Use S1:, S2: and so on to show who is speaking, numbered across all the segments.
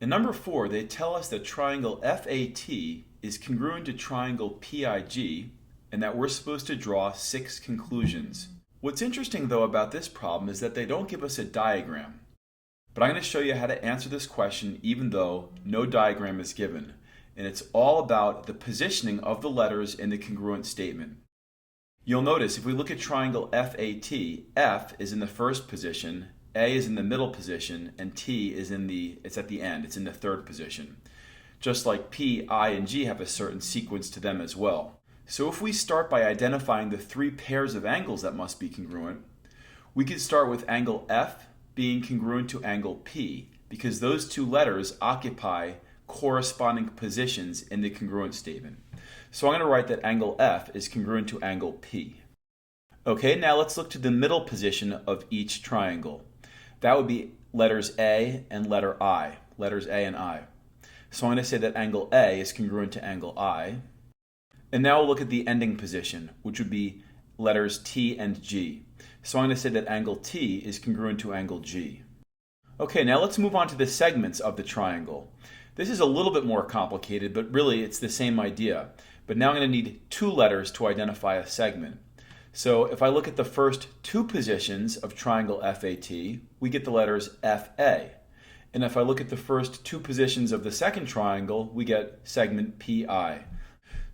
S1: In number 4, they tell us that triangle FAT is congruent to triangle PIG and that we're supposed to draw 6 conclusions. What's interesting though about this problem is that they don't give us a diagram. But I'm going to show you how to answer this question even though no diagram is given. And it's all about the positioning of the letters in the congruent statement. You'll notice if we look at triangle FAT, F is in the first position, A is in the middle position, and T is it's at the end, it's in the third position. Just like P, I, and G have a certain sequence to them as well. So if we start by identifying the 3 pairs of angles that must be congruent, we could start with angle F being congruent to angle P, because those 2 letters occupy corresponding positions in the congruent statement. So I'm going to write that angle F is congruent to angle P. Okay, now let's look to the middle position of each triangle. That would be letters A and letter I, letters A and I. So I'm going to say that angle A is congruent to angle I. And now we'll look at the ending position, which would be letters T and G. So I'm going to say that angle T is congruent to angle G. Okay, now let's move on to the segments of the triangle. This is a little bit more complicated, but really it's the same idea. But now I'm going to need 2 letters to identify a segment. So if I look at the first 2 positions of triangle FAT, we get the letters FA. And if I look at the first 2 positions of the second triangle, we get segment PI.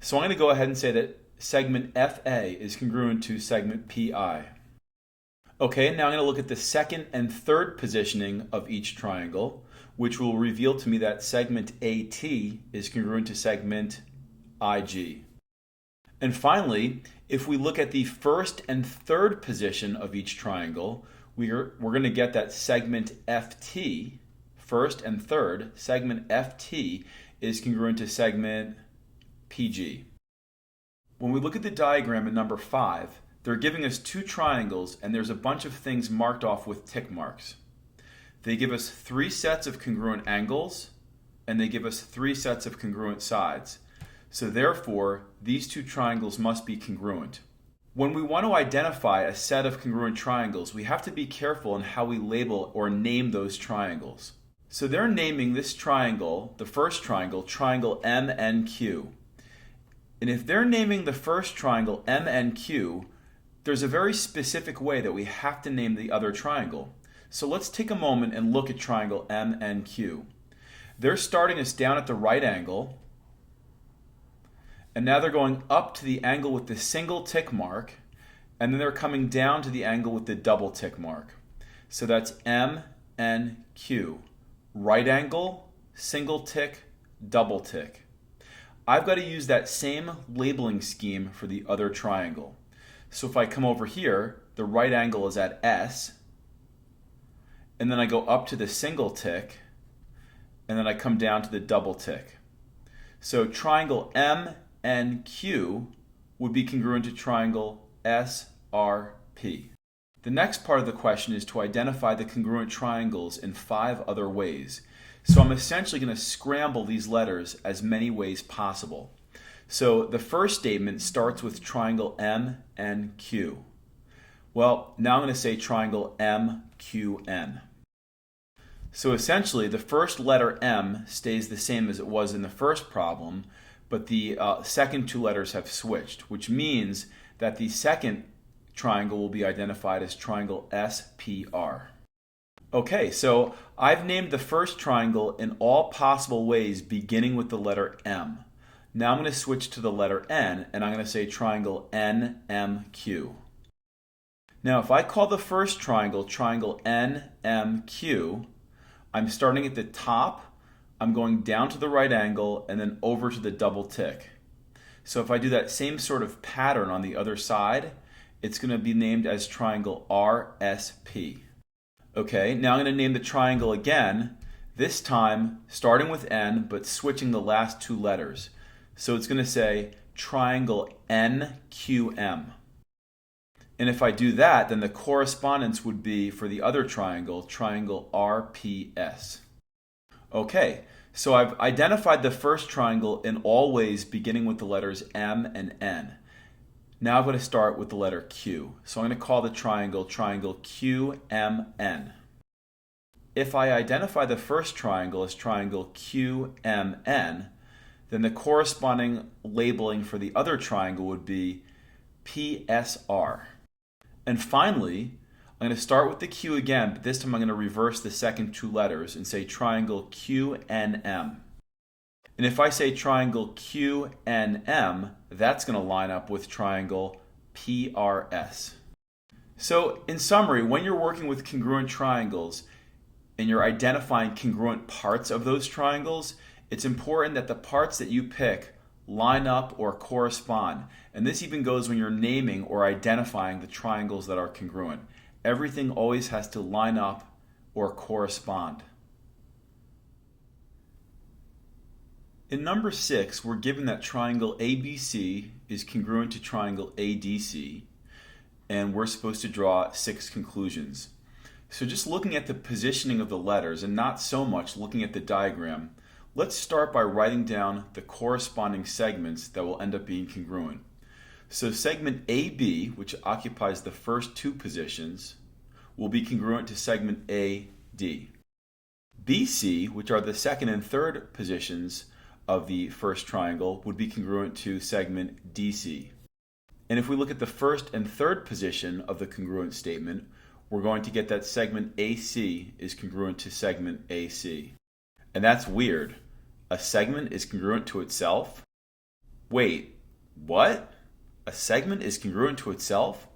S1: So I'm going to go ahead and say that segment FA is congruent to segment PI. Okay, now I'm going to look at the second and third positioning of each triangle, which will reveal to me that segment AT is congruent to segment IG. And finally, if we look at the first and third position of each triangle, we're going to get that segment FT, first and third, segment FT is congruent to segment PG. When we look at the diagram in number 5, they're giving us 2 triangles and there's a bunch of things marked off with tick marks. They give us 3 sets of congruent angles and they give us 3 sets of congruent sides. So therefore, these 2 triangles must be congruent. When we want to identify a set of congruent triangles, we have to be careful in how we label or name those triangles. So they're naming this triangle, the first triangle, triangle MNQ. And if they're naming the first triangle MNQ, there's a very specific way that we have to name the other triangle. So let's take a moment and look at triangle MNQ. They're starting us down at the right angle, and now they're going up to the angle with the single tick mark, and then they're coming down to the angle with the double tick mark. So that's MNQ. Right angle, single tick, double tick. I've got to use that same labeling scheme for the other triangle. So if I come over here, the right angle is at S, and then I go up to the single tick, and then I come down to the double tick. So triangle MNQ would be congruent to triangle SRP. The next part of the question is to identify the congruent triangles in 5 other ways. So I'm essentially going to scramble these letters as many ways possible. So the first statement starts with triangle MNQ. Well, now I'm going to say triangle MQN. So essentially, the first letter M stays the same as it was in the first problem, but the second 2 letters have switched, which means that the second triangle will be identified as triangle SPR. Okay, so I've named the first triangle in all possible ways beginning with the letter M. Now I'm going to switch to the letter N, and I'm going to say triangle NMQ. Now if I call the first triangle triangle NMQ, I'm starting at the top, I'm going down to the right angle, and then over to the double tick. So if I do that same sort of pattern on the other side, it's going to be named as triangle RSP. Okay, now I'm going to name the triangle again, this time starting with N, but switching the last 2 letters. So it's going to say triangle NQM. And if I do that, then the correspondence would be for the other triangle, triangle RPS. Okay, so I've identified the first triangle in all ways beginning with the letters M and N. Now I'm going to start with the letter Q. So I'm going to call the triangle triangle QMN. if I identify the first triangle as triangle QMN, then the corresponding labeling for the other triangle would be PSR. And finally, I'm going to start with the Q again, but this time I'm going to reverse the second two letters and say triangle QNM. And if I say triangle QNM, that's going to line up with triangle PRS. So in summary, when you're working with congruent triangles and you're identifying congruent parts of those triangles, it's important that the parts that you pick line up or correspond. And this even goes when you're naming or identifying the triangles that are congruent. Everything always has to line up or correspond. In number 6, we're given that triangle ABC is congruent to triangle ADC, and we're supposed to draw 6 conclusions. So just looking at the positioning of the letters and not so much looking at the diagram, let's start by writing down the corresponding segments that will end up being congruent. So segment AB, which occupies the first 2 positions, will be congruent to segment AD. BC, which are the second and third positions of the first triangle, would be congruent to segment DC. And if we look at the first and third position of the congruent statement, we're going to get that segment AC is congruent to segment AC. And that's weird. A segment is congruent to itself? Wait, what? A segment is congruent to itself?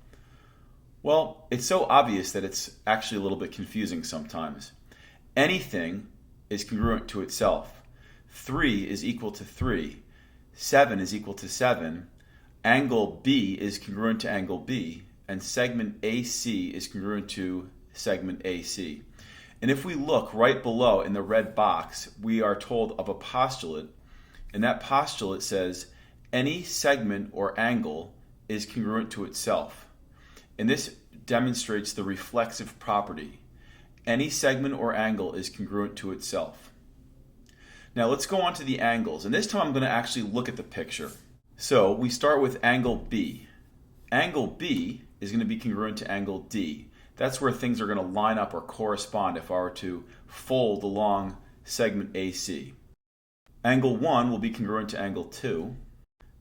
S1: Well, it's so obvious that it's actually a little bit confusing sometimes. Anything is congruent to itself. 3 is equal to 3. 7 is equal to 7. Angle B is congruent to angle B. And segment AC is congruent to segment AC. And if we look right below in the red box, we are told of a postulate. And that postulate says any segment or angle is congruent to itself. And this demonstrates the reflexive property. Any segment or angle is congruent to itself. Now let's go on to the angles. And this time I'm going to actually look at the picture. So we start with angle B. Angle B is going to be congruent to angle D. That's where things are going to line up or correspond if I were to fold along segment AC. Angle 1 will be congruent to angle 2,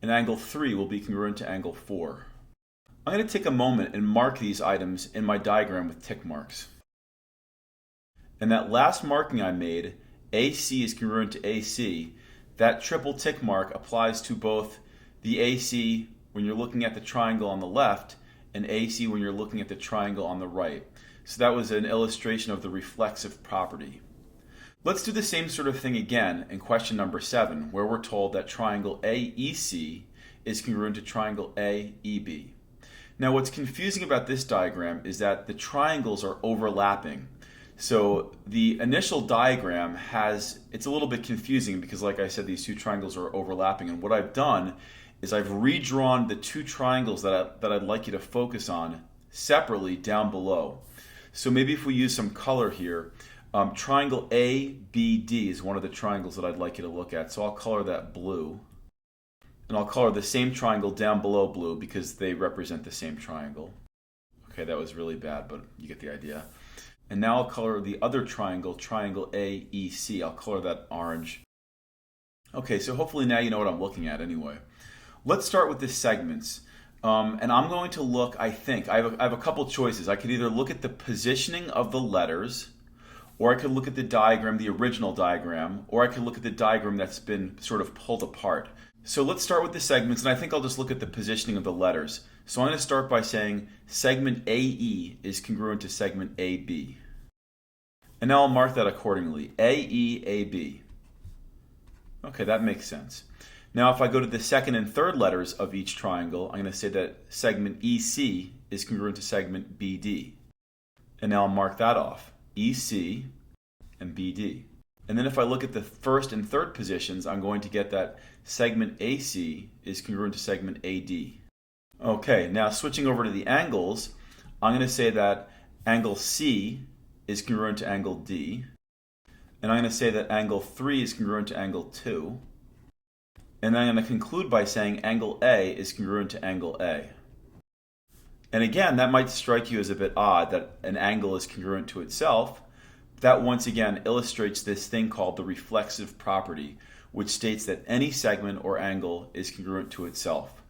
S1: and angle 3 will be congruent to angle 4. I'm going to take a moment and mark these items in my diagram with tick marks. And that last marking I made, AC is congruent to AC, that triple tick mark applies to both the AC when you're looking at the triangle on the left and AC when you're looking at the triangle on the right. So that was an illustration of the reflexive property. Let's do the same sort of thing again in question number 7, where we're told that triangle AEC is congruent to triangle AEB. Now what's confusing about this diagram is that the triangles are overlapping. So the initial diagram it's a little bit confusing because, like I said, these 2 triangles are overlapping, and what I've done is I've redrawn the 2 triangles that I'd like you to focus on separately down below. So maybe if we use some color here, triangle ABD is one of the triangles that I'd like you to look at. So I'll color that blue. And I'll color the same triangle down below blue because they represent the same triangle. Okay, that was really bad, but you get the idea. And now I'll color the other triangle, triangle AEC. I'll color that orange. Okay, so hopefully now you know what I'm looking at anyway. Let's start with the segments. And I'm going to look, I have a couple choices. I could either look at the positioning of the letters, or I could look at the diagram, the original diagram, or I could look at the diagram that's been sort of pulled apart. So let's start with the segments, and I think I'll just look at the positioning of the letters. So I'm going to start by saying segment AE is congruent to segment AB. And now I'll mark that accordingly. AE, AB. Okay, that makes sense. Now if I go to the second and third letters of each triangle, I'm going to say that segment EC is congruent to segment BD. And now I'll mark that off. EC and BD. And then if I look at the first and third positions, I'm going to get that segment AC is congruent to segment AD. Okay, now switching over to the angles, I'm going to say that angle C is congruent to angle D. And I'm going to say that angle 3 is congruent to angle 2. And then I'm going to conclude by saying angle A is congruent to angle A. And again, that might strike you as a bit odd that an angle is congruent to itself, That once again illustrates this thing called the reflexive property, which states that any segment or angle is congruent to itself.